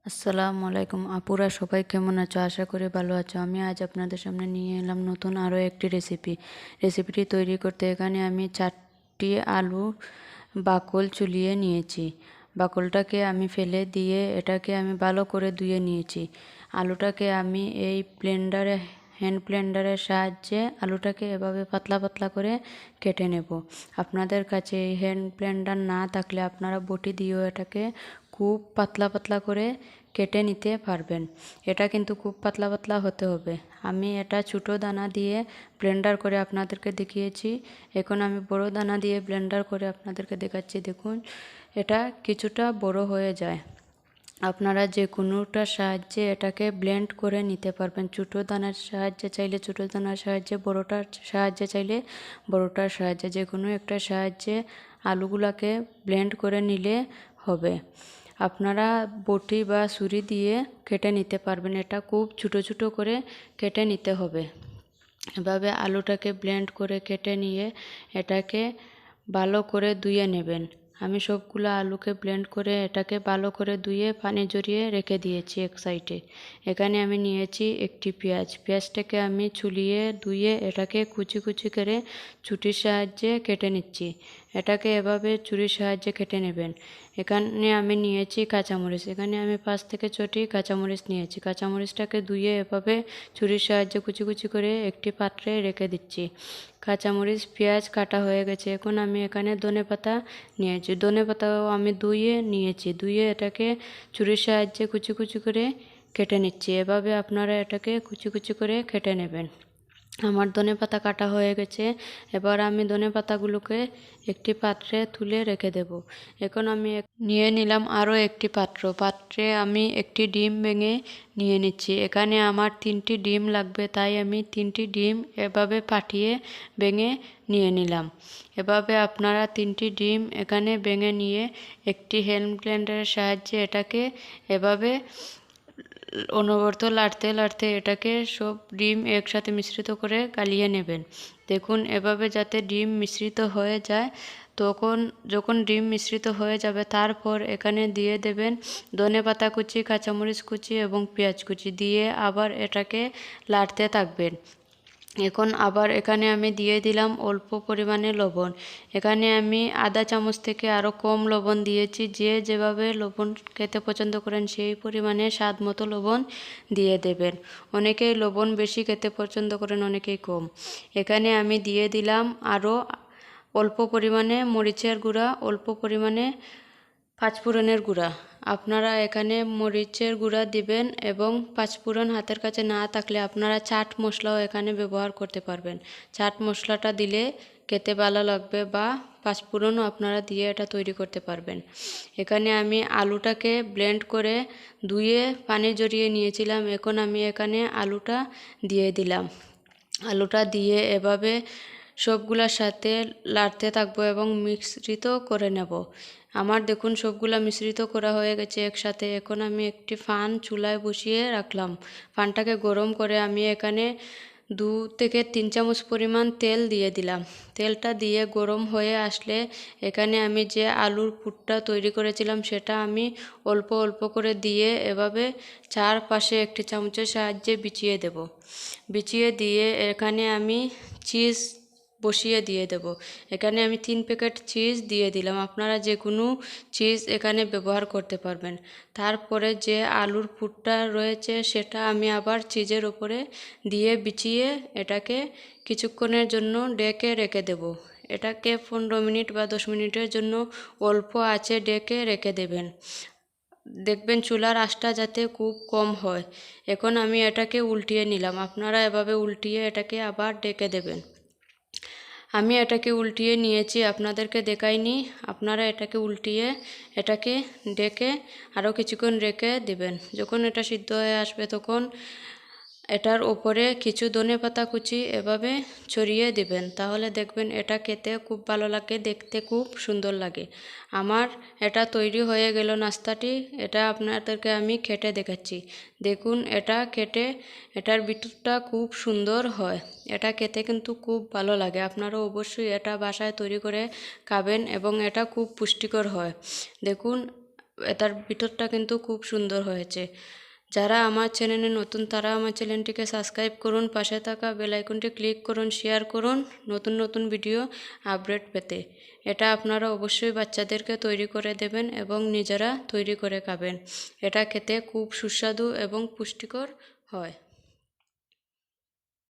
আসসালামু আলাইকুম আপুরা, সবাই কেমন আছো? আশা করি ভালো আছো। আমি আজ আপনাদের সামনে নিয়ে এলাম নতুন আরও একটি রেসিপিটি তৈরি করতে এখানে আমি 4টি আলু বাকল চুলিয়ে নিয়েছি। বাকলটাকে আমি ফেলে দিয়ে এটাকে আমি ভালো করে ধুয়ে নিয়েছি। আলুটাকে আমি এই হ্যান্ড ব্লেন্ডারের সাহায্যে আলুটাকে এভাবে পাতলা পাতলা করে কেটে নেব। আপনাদের কাছে এই হ্যান্ড ব্লেন্ডার না থাকলে আপনারা বটি দিয়েও এটাকে খুব পাতলা পাতলা করে কেটে নিতে পারবেন। এটা কিন্তু খুব পাতলা পাতলা হতে হবে। আমি এটা ছোটো দানা দিয়ে ব্লেন্ডার করে আপনাদেরকে দেখিয়েছি। এখন আমি বড় দানা দিয়ে ব্লেন্ডার করে আপনাদেরকে দেখাচ্ছি। দেখুন, এটা কিছুটা বড় হয়ে যায়। আপনারা যে কোনোটার সাহায্যে এটাকে ব্লেন্ড করে নিতে পারবেন। ছোটো দানার সাহায্যে চাইলে ছোটো দানার সাহায্যে, বড়োটার সাহায্যে চাইলে বড়োটার সাহায্যে, যে কোনো একটার সাহায্যে আলুগুলাকে ব্লেন্ড করে নিলে হবে। আপনারা বটি বা ছুরি দিয়ে কেটে নিতে পারবেন। এটা খুব ছোটো ছোটো করে কেটে নিতে হবে। এভাবে আলুটাকে ব্লেন্ড করে কেটে নিয়ে এটাকে ভালো করে ধুয়ে নেবেন। আমি সবগুলো আলুকে ব্লেন্ড করে এটাকে ভালো করে ধুয়ে পানি ঝরিয়ে রেখে দিয়েছি এক সাইডে। এখানে আমি নিয়েছি একটি পেঁয়াজটাকে আমি ছুলিয়ে ধুয়ে এটাকে কুচি কুচি করে ছুরির সাহায্যে কেটে নিচ্ছি। এটাকে এভাবে ছুরির সাহায্যে কেটে নেবেন। এখানে আমি নিয়েছি কাঁচামরিচ। এখানে আমি 5 থেকে 6টি কাঁচামরিচ নিয়েছি। কাঁচামরিচটাকে ধুয়ে এভাবে ছুরির সাহায্যে কুচি কুচি করে একটি পাত্রে রেখে দিচ্ছি। কাঁচামরিচ, পেঁয়াজ কাটা হয়ে গেছে। এখন আমি এখানে ধনেপাতা নিয়েছি। ধনেপাতাও আমি ধুয়ে নিয়েছি। ধুয়ে এটাকে ছুরির সাহায্যে কুচি কুচি করে কেটে নিচ্ছি। এভাবে আপনারা এটাকে কুচি কুচি করে কেটে নেবেন। আমার ধনেপাতা কাটা হয়ে গেছে। এবার আমি ধনেপাতাগুলোকে একটি পাত্রে তুলে রেখে দেব। এখন আমি নিয়ে নিলাম আরও একটি পাত্রে আমি একটি ডিম ভেঙে নিয়ে নিচ্ছি। এখানে আমার 3টি ডিম লাগবে, তাই আমি 3টি ডিম এভাবে ফাটিয়ে ভেঙে নিয়ে নিলাম। এভাবে আপনারা 3টি ডিম এখানে ভেঙে নিয়ে একটি হ্যান্ড ব্লেন্ডারের সাহায্যে এটাকে এভাবে অনবরত লাড়তে লাড়তে এটাকে সব ডিম একসাথে মিশ্রিত করে গালিয়ে নেবেন। দেখুন, এভাবে যাতে ডিম মিশ্রিত হয়ে যায়, যখন ডিম মিশ্রিত হয়ে যাবে তারপর এখানে দিয়ে দেবেন ধনেপাতা কুচি, কাঁচামরিচ কুচি এবং পেঁয়াজ কুচি দিয়ে আবার এটাকে লাড়তে থাকবেন। এখন আবার এখানে আমি দিয়ে দিলাম অল্প পরিমাণে লবণ। এখানে আমি আধা চামচ থেকে আরও কম লবণ দিয়েছি। যে যেভাবে লবণ খেতে পছন্দ করেন সেই পরিমাণে স্বাদ মতো লবণ দিয়ে দেবেন। অনেকেই লবণ বেশি খেতে পছন্দ করেন, অনেকেই কম। এখানে আমি দিয়ে দিলাম আরও অল্প পরিমাণে মরিচের গুঁড়া, অল্প পরিমাণে পাঁচফোড়নের গুঁড়া। আপনারা এখানে মরিচের গুঁড়া দিবেন এবং পাঁচফোড়ন হাতের কাছে না থাকলে আপনারা চাট মশলাও এখানে ব্যবহার করতে পারবেন। চাট মশলাটা দিলে খেতে ভালো লাগবে, বা পাঁচফোড়নও আপনারা দিয়ে এটা তৈরি করতে পারবেন। এখানে আমি আলুটাকে ব্লেন্ড করে ধুয়ে পানি ঝরিয়ে নিয়েছিলাম। এখন আমি এখানে আলুটা দিয়ে দিলাম। আলুটা দিয়ে এভাবে সবগুলোর সাথে লাড়তে থাকবো এবং মিশ্রিত করে নেব। আমার দেখুন সবগুলা মিশ্রিত করা হয়ে গেছে একসাথে। এখন আমি একটি ফান চুলায় বসিয়ে রাখলাম। ফানটাকে গরম করে আমি এখানে 2 থেকে 3 চামচ পরিমাণ তেল দিয়ে দিলাম। তেলটা দিয়ে গরম হয়ে আসলে এখানে আমি যে আলুর পুরটা তৈরি করেছিলাম সেটা আমি অল্প অল্প করে দিয়ে এভাবে চারপাশে একটি চামচের সাহায্যে বিছিয়ে দেব। বিছিয়ে দিয়ে এখানে আমি চিজ বসিয়ে দিয়ে দেব। এখানে আমি 3 প্যাকেট চিজ দিয়ে দিলাম। আপনারা যে কোনো চিজ এখানে ব্যবহার করতে পারবেন। তারপরে যে আলুর পুরটা রয়েছে সেটা আমি আবার চিজের উপরে দিয়ে বিছিয়ে এটাকে কিছুক্ষণের জন্য ঢেকে রেখে দেব। এটাকে 15 মিনিট বা 10 মিনিটের জন্য অল্প আঁচে ঢেকে রেখে দেবেন। দেখবেন চুলার আঁচটা যাতে খুব কম হয়। এখন আমি এটাকে উল্টিয়ে নিলাম। আপনারা এভাবে উল্টিয়ে এটাকে আবার ঢেকে দেবেন। আমি এটাকে উল্টিয়ে নিয়েছি, আপনাদেরকে দেখাইনি। আপনারা এটাকে উল্টিয়ে এটাকে ঢেকে আরও কিছুক্ষণ রেখে দেবেন। যখন এটা সিদ্ধ হয়ে আসবে তখন এটার উপরে কিছু ধনেপাতা কুচি এভাবে ছড়িয়ে দিবেন। তাহলে দেখবেন এটা খেতে খুব ভালো লাগে, দেখতে খুব সুন্দর লাগে। আমার এটা তৈরি হয়ে গেল নাস্তাটি। এটা আপনাদেরকে আমি খেটে দেখাচ্ছি। দেখুন, এটা খেটে এটার ভিতরটা খুব সুন্দর হয়। এটা খেতে কিন্তু খুব ভালো লাগে। আপনারাও অবশ্যই এটা বাসায় তৈরি করে খাবেন এবং এটা খুব পুষ্টিকর হয়। দেখুন, এটার ভিতরটা কিন্তু খুব সুন্দর হয়েছে। যারা আমার চ্যানেলে নতুন তারা আমার চ্যানেলটিকে সাবস্ক্রাইব করুন, পাশে থাকা বেল আইকনটি ক্লিক করুন, শেয়ার করুন নতুন নতুন ভিডিও আপডেট পেতে। এটা আপনারা অবশ্যই বাচ্চাদেরকে তৈরি করে দেবেন এবং নিজেরা তৈরি করে খাবেন। এটা খেতে খুব সুস্বাদু এবং পুষ্টিকর হয়।